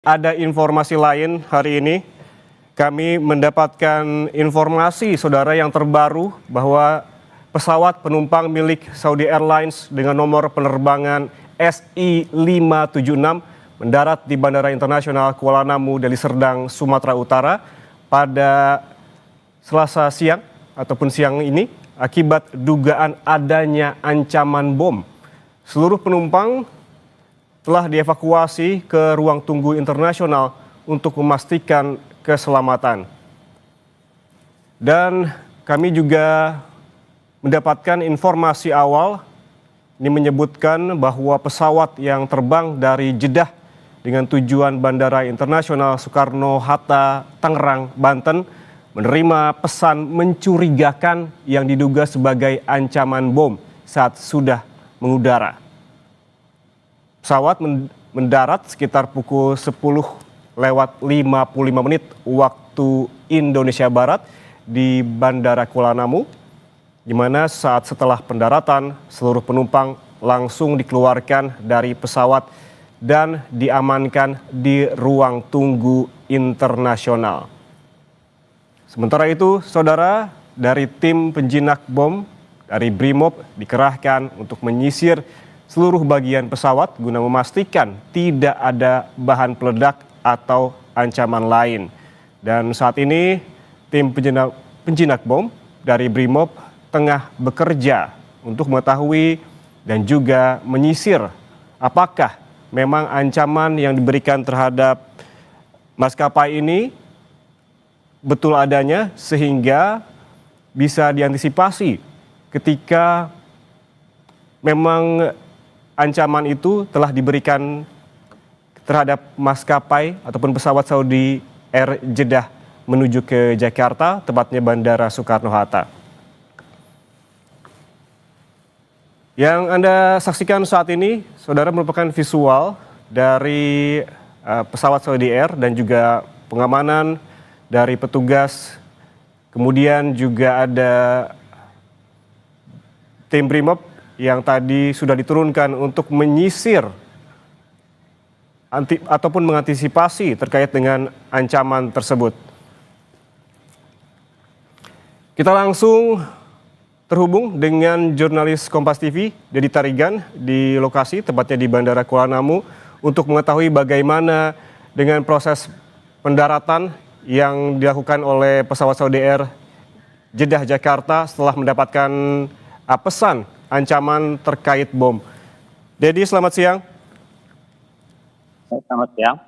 Ada informasi lain hari ini, kami mendapatkan informasi saudara yang terbaru bahwa pesawat penumpang milik Saudi Airlines dengan nomor penerbangan SI576 mendarat di Bandara Internasional Kuala Namu, Deli Serdang, Sumatera Utara pada Selasa siang ataupun siang ini akibat dugaan adanya ancaman bom. Seluruh penumpang telah dievakuasi ke ruang tunggu internasional untuk memastikan keselamatan. Dan kami juga mendapatkan informasi awal ini menyebutkan bahwa pesawat yang terbang dari Jeddah dengan tujuan Bandara Internasional Soekarno-Hatta, Tangerang, Banten menerima pesan mencurigakan yang diduga sebagai ancaman bom saat sudah mengudara. Pesawat mendarat sekitar pukul 10:55 waktu Indonesia Barat di Bandara Kuala Namu, di mana saat setelah pendaratan seluruh penumpang langsung dikeluarkan dari pesawat dan diamankan di ruang tunggu internasional. Sementara itu, saudara, dari tim penjinak bom dari Brimob dikerahkan untuk menyisir seluruh bagian pesawat guna memastikan tidak ada bahan peledak atau ancaman lain. Dan saat ini tim penjinak bom dari Brimob tengah bekerja untuk mengetahui dan juga menyisir apakah memang ancaman yang diberikan terhadap maskapai ini betul adanya sehingga bisa diantisipasi ketika memang ancaman itu telah diberikan terhadap maskapai ataupun pesawat Saudi Air Jeddah menuju ke Jakarta, tepatnya Bandara Soekarno-Hatta. Yang Anda saksikan saat ini, saudara, merupakan visual dari pesawat Saudi Air dan juga pengamanan dari petugas. Kemudian juga ada tim Brimob yang tadi sudah diturunkan untuk menyisir ataupun mengantisipasi terkait dengan ancaman tersebut. Kita langsung terhubung dengan jurnalis Kompas TV, Dedi Tarigan, di lokasi, tepatnya di Bandara Kuala Namu, untuk mengetahui bagaimana dengan proses pendaratan yang dilakukan oleh pesawat Saudi Air Jeddah Jakarta setelah mendapatkan pesan ancaman terkait bom. Dedi, selamat siang. Selamat siang.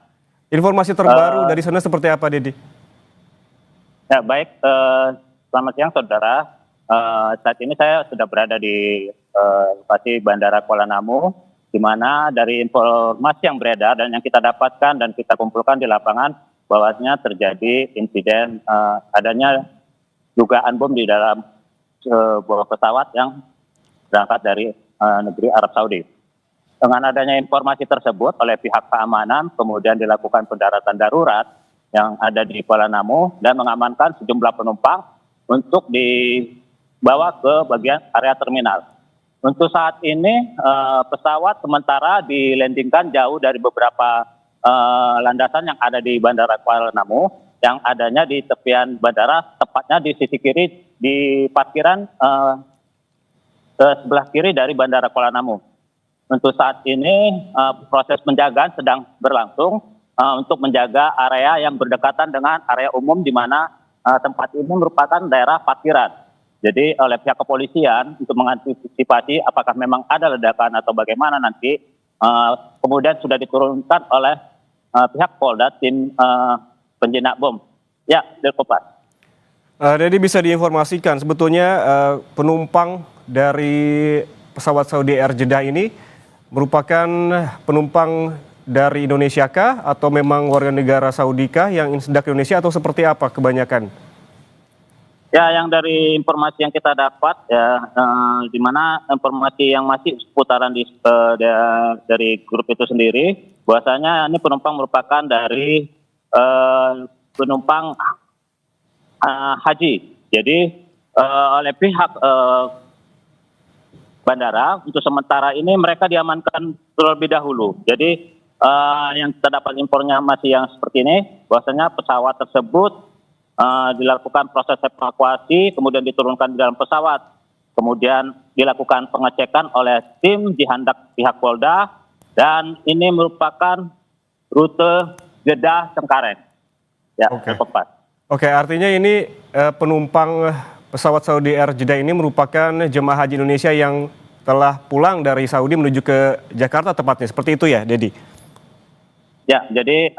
Informasi terbaru dari sana seperti apa, Dedi? Ya, baik. Selamat siang, saudara. Saat ini saya sudah berada di lokasi Bandara Kuala Namu, di mana dari informasi yang beredar dan yang kita dapatkan dan kita kumpulkan di lapangan, bahwasanya terjadi insiden adanya dugaan bom di dalam sebuah pesawat yang berangkat dari negeri Arab Saudi. Dengan adanya informasi tersebut oleh pihak keamanan, kemudian dilakukan pendaratan darurat yang ada di Kuala Namu dan mengamankan sejumlah penumpang untuk dibawa ke bagian area terminal. Untuk saat ini pesawat sementara dilandingkan jauh dari beberapa landasan yang ada di Bandara Kuala Namu, yang adanya di tepian bandara, tepatnya di sisi kiri di parkiran ke sebelah kiri dari Bandara Kuala Namu. Untuk saat ini proses penjagaan sedang berlangsung untuk menjaga area yang berdekatan dengan area umum, di mana tempat ini merupakan daerah parkiran. Jadi oleh pihak kepolisian untuk mengantisipasi apakah memang ada ledakan atau bagaimana nanti, kemudian sudah diturunkan oleh pihak Polda tim penjinak bom. Ya, Dirkopas. Dedi, bisa diinformasikan sebetulnya penumpang dari pesawat Saudi Air Jeddah ini merupakan penumpang dari Indonesia kah atau memang warga negara Saudi kah yang hendak ke Indonesia atau seperti apa kebanyakan? Ya, yang dari informasi yang kita dapat ya, di mana informasi yang masih seputaran dari grup itu sendiri, bahwasanya ini penumpang merupakan dari penumpang haji. Jadi oleh pihak bandara untuk sementara ini mereka diamankan terlebih dahulu. Jadi Yang terdapat informasi yang seperti ini, bahwasanya pesawat tersebut dilakukan proses evakuasi, kemudian diturunkan di dalam pesawat, kemudian dilakukan pengecekan oleh tim dihandak pihak Polda, dan ini merupakan rute Jeddah Cengkareng. Ya, tepat. Oke, artinya ini penumpang pesawat Saudi Air Jeddah ini merupakan jemaah haji Indonesia yang telah pulang dari Saudi menuju ke Jakarta tepatnya, seperti itu ya, Dedi? Ya, jadi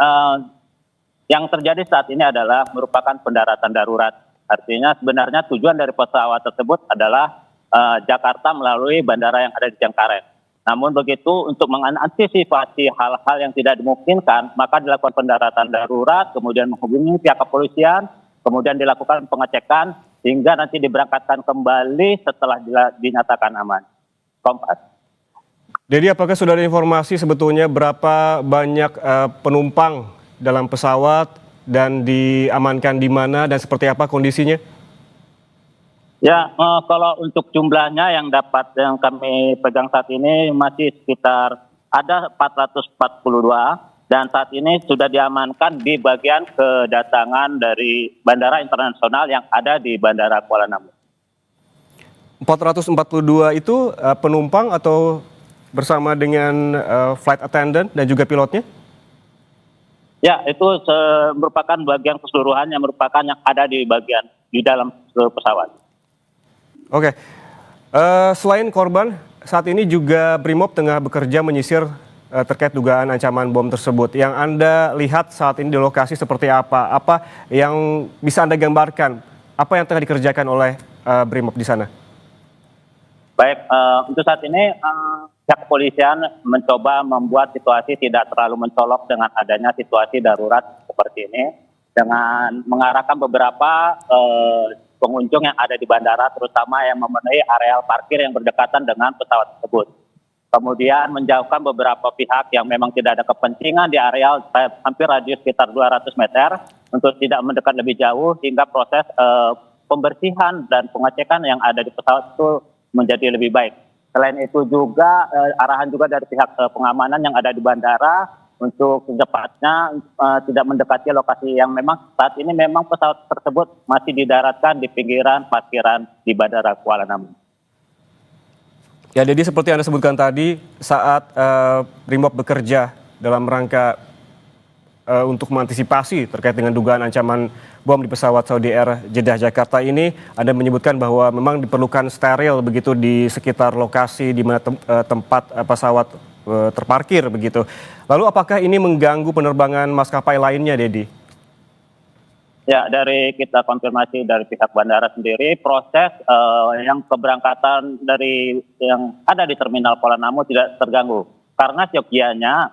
yang terjadi saat ini adalah merupakan pendaratan darurat. Artinya sebenarnya tujuan dari pesawat tersebut adalah Jakarta melalui bandara yang ada di Cengkareng. Namun begitu, untuk mengantisipasi hal-hal yang tidak dimungkinkan, maka dilakukan pendaratan darurat, kemudian menghubungi pihak kepolisian, kemudian dilakukan pengecekan, hingga nanti diberangkatkan kembali setelah dinyatakan aman. Kompas. Jadi apakah sudah ada informasi sebetulnya berapa banyak penumpang dalam pesawat dan diamankan di mana dan seperti apa kondisinya? Ya, kalau untuk jumlahnya yang kami pegang saat ini masih sekitar ada 442 dan saat ini sudah diamankan di bagian kedatangan dari bandara internasional yang ada di Bandara Kuala Namu. 442 itu penumpang atau bersama dengan flight attendant dan juga pilotnya? Ya, itu merupakan bagian keseluruhan yang merupakan yang ada di dalam pesawat. Oke, selain korban, saat ini juga Brimob tengah bekerja menyisir terkait dugaan ancaman bom tersebut. Yang Anda lihat saat ini di lokasi seperti apa? Apa yang bisa Anda gambarkan? Apa yang tengah dikerjakan oleh Brimob di sana? Baik, untuk saat ini pihak kepolisian mencoba membuat situasi tidak terlalu mencolok dengan adanya situasi darurat seperti ini, dengan mengarahkan beberapa pengunjung yang ada di bandara, terutama yang memenuhi areal parkir yang berdekatan dengan pesawat tersebut. Kemudian menjauhkan beberapa pihak yang memang tidak ada kepentingan di areal hampir radius sekitar 200 meter untuk tidak mendekat lebih jauh, hingga proses pembersihan dan pengecekan yang ada di pesawat itu menjadi lebih baik. Selain itu juga arahan juga dari pihak pengamanan yang ada di bandara untuk secepatnya tidak mendekati lokasi yang memang saat ini memang pesawat tersebut masih didaratkan di pinggiran parkiran di Bandara Kuala Namu. Ya, jadi seperti Anda sebutkan tadi, saat Brimob bekerja dalam rangka untuk mengantisipasi terkait dengan dugaan ancaman bom di pesawat Saudi Air Jeddah Jakarta ini, Anda menyebutkan bahwa memang diperlukan steril begitu di sekitar lokasi di mana tempat pesawat terparkir begitu. Lalu apakah ini mengganggu penerbangan maskapai lainnya, Dedi? Ya, dari kita konfirmasi dari pihak bandara sendiri, proses yang keberangkatan dari yang ada di Terminal Kuala Namu tidak terganggu. Karena seyogianya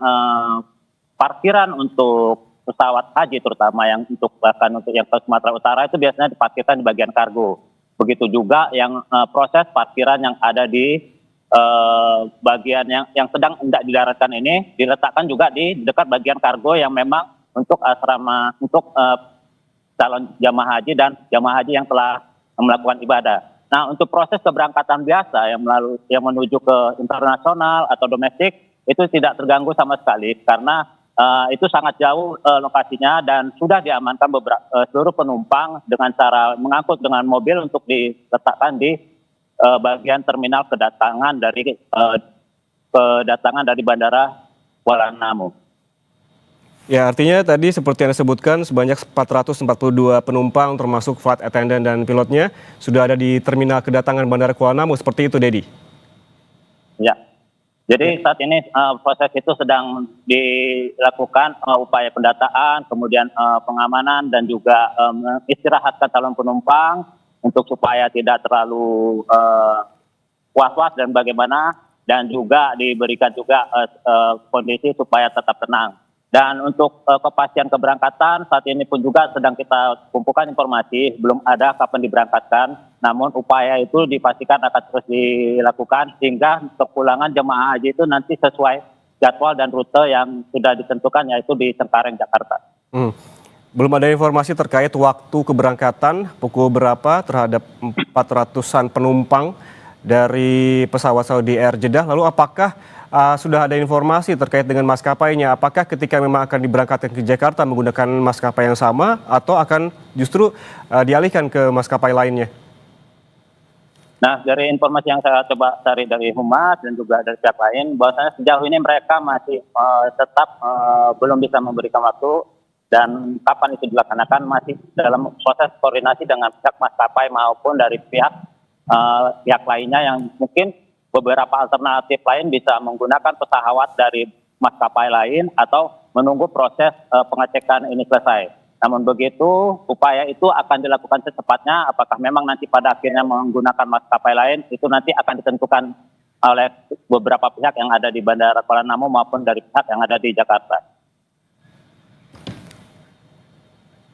parkiran untuk pesawat haji terutama yang bahkan untuk yang ke Sumatera Utara itu biasanya diparkirkan di bagian kargo. Begitu juga yang proses parkiran yang ada di bagian yang sedang tidak didaratkan ini diletakkan juga di dekat bagian kargo yang memang untuk asrama untuk calon jamaah haji dan jamaah haji yang telah melakukan ibadah. Nah, untuk proses keberangkatan biasa yang menuju ke internasional atau domestik itu tidak terganggu sama sekali karena itu sangat jauh lokasinya dan sudah diamankan seluruh penumpang dengan cara mengangkut dengan mobil untuk diletakkan di bagian terminal kedatangan dari Bandara Kuala Namu. Ya, artinya tadi seperti yang disebutkan sebanyak 442 penumpang termasuk flight attendant dan pilotnya sudah ada di terminal kedatangan Bandara Kuala Namu, seperti itu, Dedi? Ya. Jadi saat ini proses itu sedang dilakukan upaya pendataan, kemudian pengamanan dan juga istirahatkan calon penumpang untuk supaya tidak terlalu was-was dan bagaimana, dan juga diberikan juga kondisi supaya tetap tenang. Dan untuk kepastian keberangkatan saat ini pun juga sedang kita kumpulkan informasi, belum ada kapan diberangkatkan, namun upaya itu dipastikan akan terus dilakukan sehingga kepulangan jemaah haji itu nanti sesuai jadwal dan rute yang sudah ditentukan, yaitu di Cengkareng, Jakarta. Belum ada informasi terkait waktu keberangkatan pukul berapa terhadap 400-an penumpang dari pesawat Saudi Air Jeddah. Lalu apakah sudah ada informasi terkait dengan maskapainya. Apakah ketika memang akan diberangkatkan ke Jakarta menggunakan maskapai yang sama atau akan justru dialihkan ke maskapai lainnya? Nah, dari informasi yang saya coba cari dari Humas dan juga dari pihak lain, bahwasanya sejauh ini mereka masih tetap belum bisa memberikan waktu dan kapan itu dilaksanakan masih dalam proses koordinasi dengan pihak maskapai maupun dari pihak lainnya yang mungkin beberapa alternatif lain bisa menggunakan pesawat dari maskapai lain atau menunggu proses pengecekan ini selesai. Namun begitu, upaya itu akan dilakukan secepatnya. Apakah memang nanti pada akhirnya menggunakan maskapai lain, itu nanti akan ditentukan oleh beberapa pihak yang ada di Bandara Kuala Namu maupun dari pihak yang ada di Jakarta.